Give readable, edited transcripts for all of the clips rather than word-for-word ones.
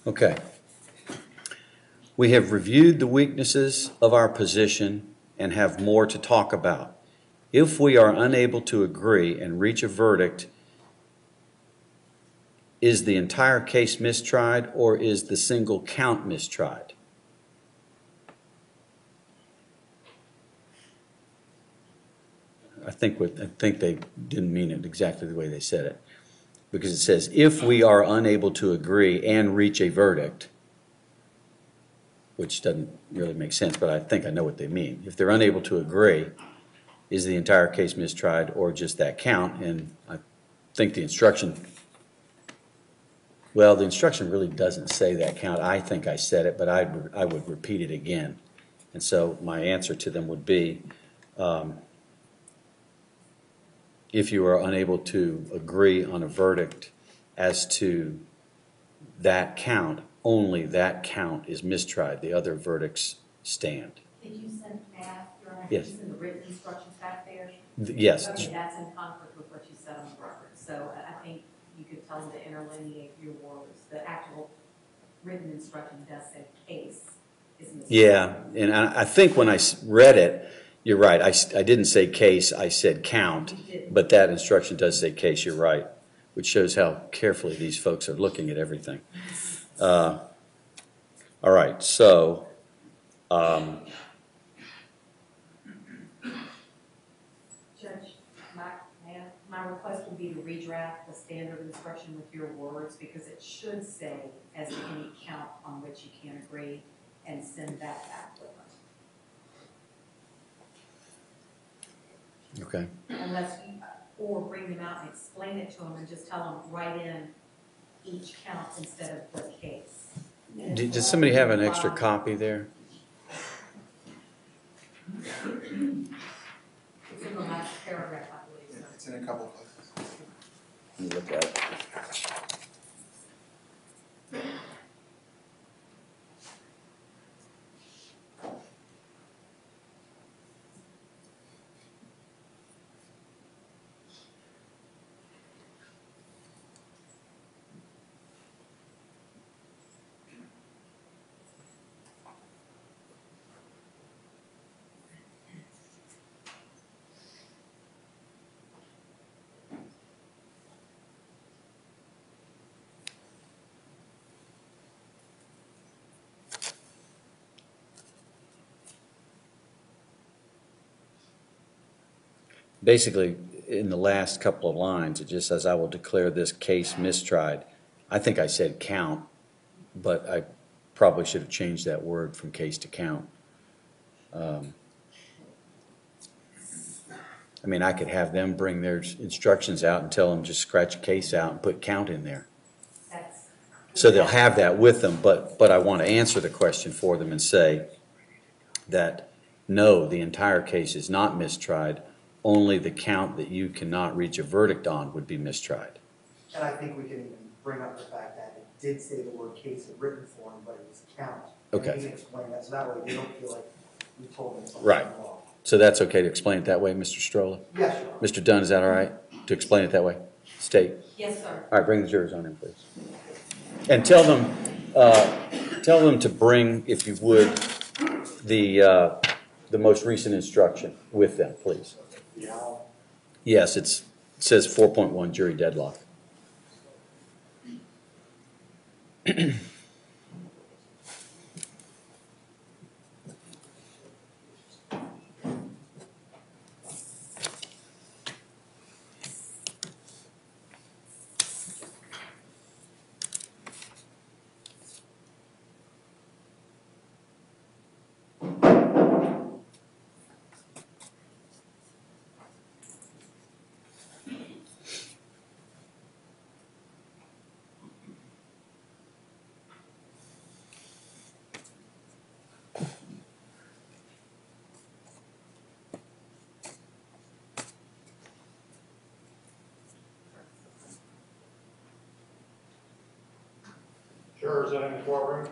Okay. We have reviewed the weaknesses of our position and have more to talk about. If we are unable to agree and reach a verdict, is the entire case mistried or is the single count mistried? I think they didn't mean it exactly the way they said it. Because it says, if we are unable to agree and reach a verdict, which doesn't really make sense, but I think I know what they mean. If they're unable to agree, is the entire case mistried or just that count? And I think the instruction, well, the instruction really doesn't say that count. I think I said it, but I would repeat it again. And so my answer to them would be, if you are unable to agree on a verdict as to that count, only that count is mistried. The other verdicts stand. Did you send math? Yes. You send the written instructions back there? Yes. Okay, that's in conflict with what you said on the record. So I think you could tell them to interlineate your words. The actual written instruction does say case is mistried. Yeah, and I think when I read it, you're right. I didn't say case, I said count, but that instruction does say case, you're right, which shows how carefully these folks are looking at everything. All right, so Judge, my request would be to redraft the standard instruction with your words because it should say as to any count on which you can't agree and send that back with us. okay. Unless you, or bring them out and explain it to them and just tell them write in each count instead of the case. Does somebody have an extra copy there? It's in the last paragraph, I believe. So. It's in a couple places. Let me look at it. Basically, in the last couple of lines, it just says, I will declare this case mistried. I think I said count, but I probably should have changed that word from case to count. I mean, I could have them bring their instructions out and tell them just scratch case out and put count in there. So they'll have that with them, but I want to answer the question for them and say that no, the entire case is not mistried. Only the count that you cannot reach a verdict on would be mistried. And I think we can even bring up the fact that it did say the word case in written form, but it was count. Okay. And we can explain that, so that way they don't feel like we told them something Right. wrong. So that's okay to explain it that way, Mr. Stroller? Yes, Your Honor. Mr. Dunn, is that all right to explain it that way? State. Yes, sir. All right, bring the jurors on in, please. And tell them to bring, if you would, the most recent instruction with them, please. Yeah. Yes, it says 4.1 jury deadlock. Jurors in the courtroom.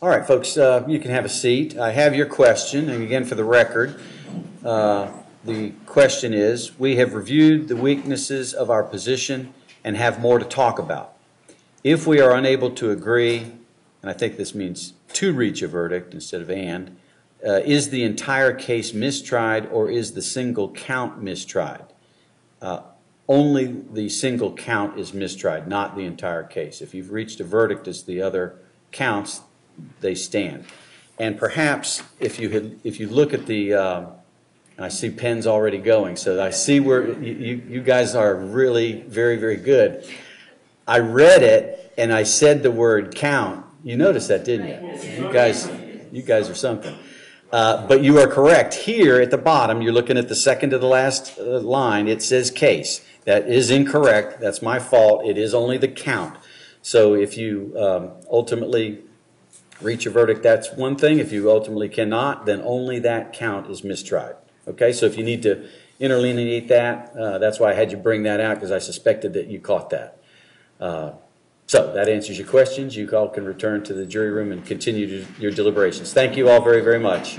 All right, folks, you can have a seat. I have your question, and again, for the record, the question is, we have reviewed the weaknesses of our position and have more to talk about. If we are unable to agree, and I think this means to reach a verdict instead of and, is the entire case mistried or is the single count mistried? Only the single count is mistried, not the entire case. If you've reached a verdict as the other counts, they stand. And perhaps if you look at the, I see pens already going, so I see where you guys are really very, very good. I read it and I said the word count. You noticed that, didn't you? You guys are something. But you are correct. Here at the bottom, you're looking at the second to the last line. It says case. That is incorrect. That's my fault. It is only the count. So if you ultimately reach a verdict, that's one thing. If you ultimately cannot, then only that count is mistried. Okay, so if you need to interlineate that, that's why I had you bring that out, because I suspected that you caught that. So that answers your questions. You all can return to the jury room and continue your deliberations. Thank you all very, very much.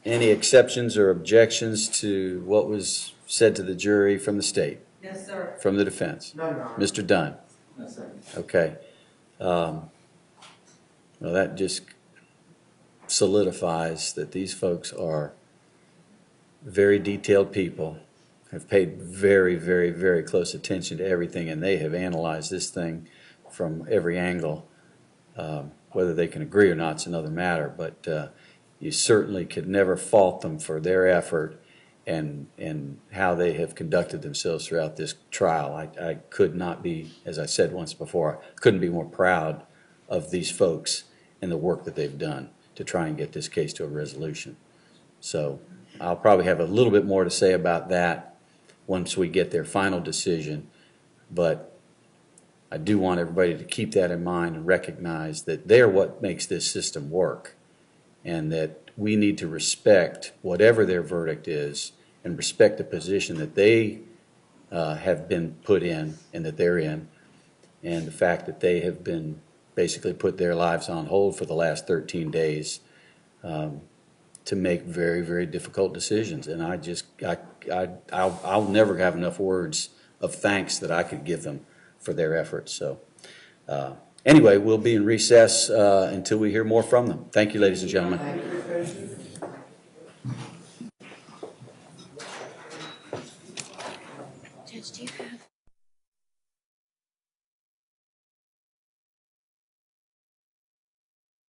Any exceptions or objections to what was said to the jury from the state? Yes, sir. From the defense? No, no. Mr. Dunn? No, sir. Okay. Well, that just solidifies that these folks are very detailed people, have paid very, very, very close attention to everything, and they have analyzed this thing from every angle. Whether they can agree or not is another matter, but you certainly could never fault them for their effort and how they have conducted themselves throughout this trial. I could not be, as I said once before, I couldn't be more proud of these folks and the work that they've done to try and get this case to a resolution. So I'll probably have a little bit more to say about that once we get their final decision, but I do want everybody to keep that in mind and recognize that they're what makes this system work, and that we need to respect whatever their verdict is and respect the position that they have been put in and that they're in, and the fact that they have been basically put their lives on hold for the last 13 days to make very, very difficult decisions. And I'll never have enough words of thanks that I could give them for their efforts. So anyway, we'll be in recess until we hear more from them. Thank you, ladies and gentlemen. Judge, do you have